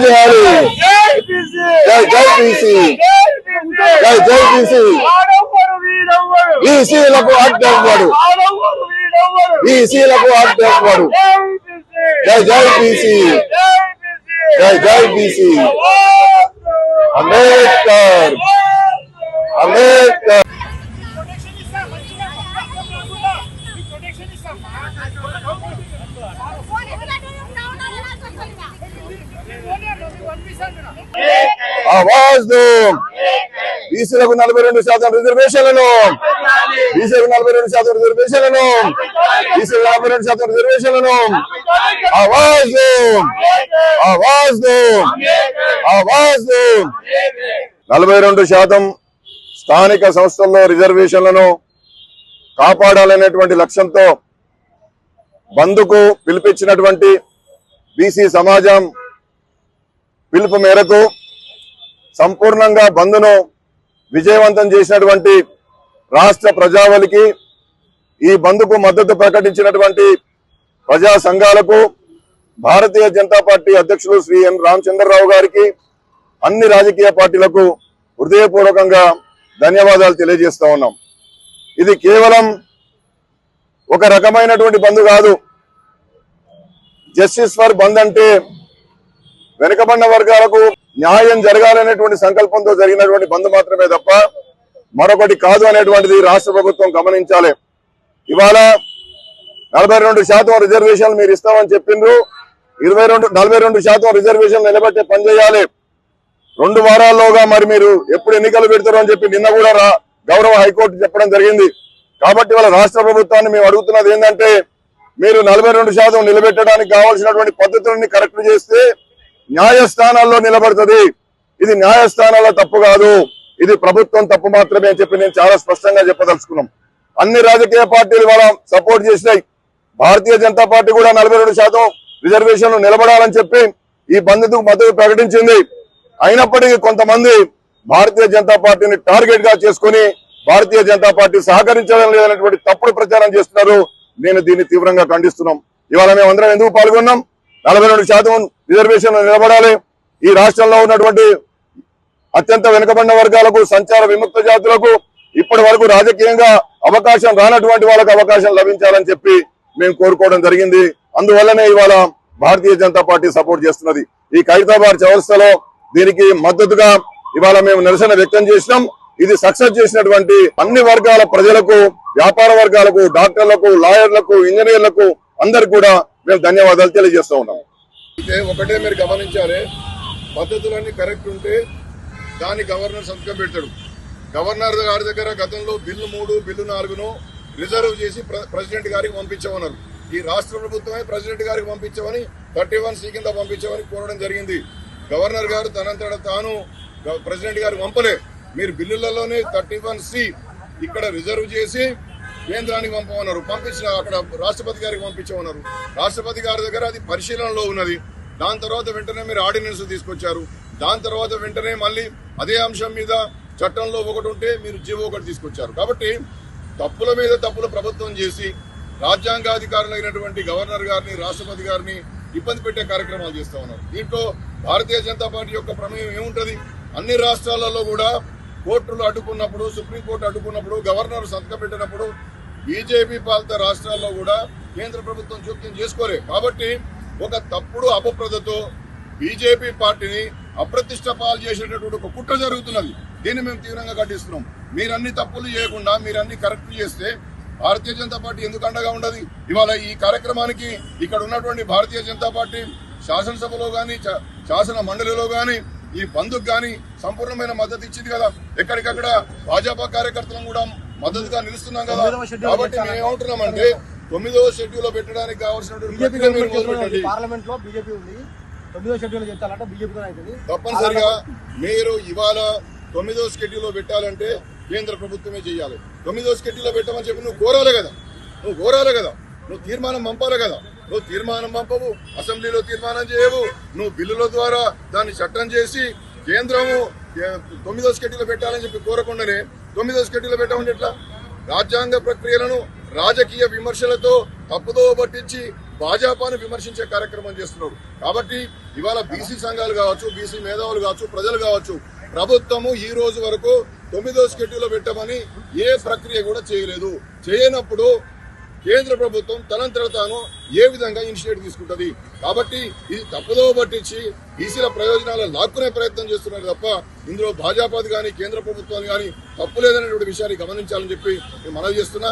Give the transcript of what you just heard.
చేయాలి. జై జై బీసీ, జై జై బీసీ. బీసీలకు అడ్డవ్వడు, బీసీలకు అడ్డవ్వడు. జై జై బీసీ, జై జై బీసీ. అంబేద్కర్, అంబేద్కర్. ఆవాజ్ దో. బీసీలకు 42% రిజర్వేషన్లను, బీసీలకు 42% రిజర్వేషన్లను, బీసీలకు 42% రిజర్వేషన్లను. ఆవాజ్ దో, ఆవాజ్ దో, ఆవాజ్ దో. 42% స్థానిక సంస్థల్లో రిజర్వేషన్లను కాపాడాలనేటువంటి లక్ష్యంతో బంద్కు పిలిపించినటువంటి బీసీ సమాజం పిలుపు మేరకు సంపూర్ణంగా బంద్ను విజయవంతం చేసినటువంటి రాష్ట్ర ప్రజావళికి, ఈ బంద్కు మద్దతు ప్రకటించినటువంటి ప్రజా సంఘాలకు, భారతీయ జనతా పార్టీ అధ్యక్షులు శ్రీ ఎన్ రామచంద్రరావు గారికి, అన్ని రాజకీయ పార్టీలకు హృదయపూర్వకంగా ధన్యవాదాలు తెలియజేస్తా ఉన్నాం. ఇది కేవలం ఒక రకమైనటువంటి బంద్ కాదు. జస్టిస్ ఫర్ బంద్ అంటే వెనుకబడిన వర్గాలకు న్యాయం జరగాలనేటువంటి సంకల్పంతో జరిగినటువంటి బంద్ మాత్రమే తప్ప మరొకటి కాదు అనేటువంటిది రాష్ట్ర ప్రభుత్వం గమనించాలి. ఇవాళ 42% రిజర్వేషన్లు మీరు ఇస్తామని చెప్పిండ్రు. 42% రిజర్వేషన్లు నిలబెట్టే పని చేయాలి. 2 వారాల్లోగా మరి మీరు ఎప్పుడు ఎన్నికలు పెడతారు అని చెప్పి నిన్న కూడా గౌరవ హైకోర్టు చెప్పడం జరిగింది. కాబట్టి వాళ్ళ రాష్ట్ర ప్రభుత్వాన్ని మేము అడుగుతున్నది ఏంటంటే, మీరు 42% నిలబెట్టడానికి కావాల్సినటువంటి పద్ధతులని కరెక్ట్ చేస్తే న్యాయస్థానాల్లో నిలబడుతుంది. ఇది న్యాయస్థానాల్లో తప్పు కాదు, ఇది ప్రభుత్వం తప్పు మాత్రమే అని చెప్పి నేను చాలా స్పష్టంగా చెప్పదలుచుకున్నాం. అన్ని రాజకీయ పార్టీలు వాళ్ళ సపోర్ట్ చేసినాయి. భారతీయ జనతా పార్టీ కూడా 42% రిజర్వేషన్లు నిలబడాలని చెప్పి ఈ బంద్కు మద్దతు ప్రకటించింది. అయినప్పటికీ కొంతమంది భారతీయ జనతా పార్టీని టార్గెట్ గా చేసుకుని భారతీయ జనతా పార్టీ సహకరించడం లేదనేటువంటి తప్పుడు ప్రచారం చేస్తున్నారు. నేను దీన్ని తీవ్రంగా ఖండిస్తున్నాం. ఇవాళ మేమందరం ఎందుకు పాల్గొన్నాం? 42% రిజర్వేషన్లు నిలబడాలి. ఈ రాష్ట్రంలో ఉన్నటువంటి అత్యంత వెనుకబడిన వర్గాలకు, సంచార విముక్త జాతులకు ఇప్పటి వరకు రాజకీయంగా అవకాశం రానటువంటి వాళ్ళకు అవకాశం లభించాలని చెప్పి మేము కోరుకోవడం జరిగింది. అందువల్లనే ఇవాళ భారతీయ జనతా పార్టీ సపోర్ట్ చేస్తున్నది. ఈ ఖైరతాబాద్ చౌరస్తాలో దీనికి మద్దతుగా ఇవాళ మేము నిరసన వ్యక్తం చేసినాం. ఇది సక్సెస్ చేసినటువంటి అన్ని వర్గాల ప్రజలకు, వ్యాపార వర్గాలకు, డాక్టర్లకు, లాయర్లకు, ఇంజనీర్లకు అందరికి కూడా మేము ధన్యవాదాలు తెలియజేస్తూ ఉన్నాం. అయితే ఒకటే మీరు గమనించాలి, పద్ధతులన్నీ కరెక్ట్ ఉంటే దాన్ని గవర్నర్ సంతకం పెడతాడు. గవర్నర్ గారి దగ్గర గతంలో బిల్లు 3, బిల్లు 4ను రిజర్వ్ చేసి ప్రెసిడెంట్ గారికి పంపించామన్నారు. ఈ రాష్ట్ర ప్రభుత్వమే ప్రెసిడెంట్ గారికి పంపించామని 31C కింద పంపించామని కోరడం జరిగింది. గవర్నర్ గారు తనంతట తాను ప్రెసిడెంట్ గారికి పంపలే. మీరు బిల్లులలోనే 31C ఇక్కడ రిజర్వ్ చేసి కేంద్రానికి పంపమన్నారు. పంపించిన అక్కడ రాష్ట్రపతి గారికి పంపించమన్నారు. రాష్ట్రపతి గారి దగ్గర అది పరిశీలనలో ఉన్నది. దాని తర్వాత వెంటనే మీరు ఆర్డినెన్స్ తీసుకొచ్చారు. దాని తర్వాత వెంటనే మళ్ళీ అదే అంశం మీద చట్టంలో ఒకటి ఉంటే మీరు జీవో ఒకటి తీసుకొచ్చారు. కాబట్టి తప్పుల మీద తప్పుల ప్రభుత్వం చేసి రాజ్యాంగాధికారులైనటువంటి గవర్నర్ గారిని, రాష్ట్రపతి గారిని ఇబ్బంది పెట్టే కార్యక్రమాలు చేస్తా ఉన్నారు. దీంట్లో భారతీయ జనతా పార్టీ యొక్క ప్రమేయం ఏముంటది? అన్ని రాష్ట్రాలలో కూడా కోర్టులు అడ్డుకున్నప్పుడు, సుప్రీంకోర్టు అడ్డుకున్నప్పుడు, గవర్నర్ సంతకం పెట్టినప్పుడు బీజేపీ పాలిత రాష్ట్రాల్లో కూడా కేంద్ర ప్రభుత్వం జోక్యం చేసుకోలే. కాబట్టి ఒక తప్పుడు అపప్రదతో బీజేపీ పార్టీని అప్రతిష్ట పాలు చేసేటటువంటి ఒక కుట్ర జరుగుతున్నది. దీన్ని మేము తీవ్రంగా ఖండిస్తున్నాం. మీరన్ని తప్పులు చేయకుండా మీరన్ని కరెక్ట్ చేస్తే భారతీయ జనతా పార్టీ ఎందుకు అండగా ఉండదు? ఇవాళ ఈ కార్యక్రమానికి ఇక్కడ ఉన్నటువంటి భారతీయ జనతా పార్టీ శాసనసభలో గాని, శాసన మండలిలో గాని, ఈ బంధుకు గాని సంపూర్ణమైన మద్దతు ఇచ్చింది కదా. ఎక్కడికక్కడ భాజపా కార్యకర్తలను కూడా మద్దతుగా నిలుస్తున్నాం కదా. కాబట్టి మేము ఏమంటున్నామంటే 9వ షెడ్యూల్ లో పెట్టడానికి కావాల్సినటువంటి పార్లమెంట్ లో బీజేపీ ఉంది, 9వ షెడ్యూల్ చేయాలంటే బీజేపీ తప్పనిసరిగా మీరు ఇవాళ 9వ షెడ్యూల్ లో పెట్టాలంటే కేంద్ర ప్రభుత్వమే చేయాలి. 9వ షెడ్యూల్ లో పెట్టమని చెప్పి నువ్వు కోరాలి కదా, నువ్వు తీర్మానం పంపాలి కదా. నువ్వు తీర్మానం పంపవు, అసెంబ్లీలో తీర్మానం చేయవు, నువ్వు బిల్లుల ద్వారా దాన్ని చట్టం చేసి కేంద్రము 9వ షెడ్యూల్ పెట్టాలని చెప్పి కోరకుండానే 9వ షెడ్యూల్ పెట్టమని ఎట్లా? రాజ్యాంగ ప్రక్రియలను రాజకీయ విమర్శలతో తప్పుదో పట్టించి భాజపాను విమర్శించే కార్యక్రమం చేస్తున్నారు. కాబట్టి ఇవాళ బీసీ సంఘాలు కావచ్చు, బీసీ మేధావులు కావచ్చు, ప్రజలు కావచ్చు, ప్రభుత్వము ఈ రోజు వరకు 9వ షెడ్యూల్లో పెట్టమని ఏ ప్రక్రియ కూడా చేయలేదు. చేయనప్పుడు కేంద్ర ప్రభుత్వం తనంతట తాను ఏ విధంగా ఇనిషియేటివ్ తీసుకుంటది? కాబట్టి ఇది తప్పుదో పట్టించి బీసీల ప్రయోజనాలను లాక్కునే ప్రయత్నం చేస్తున్నారు తప్ప ఇందులో భాజపాది కానీ కేంద్ర ప్రభుత్వాన్ని కానీ తప్పు లేదనేటువంటి విషయాన్ని గమనించాలని చెప్పి నేను మనవి చేస్తున్నా.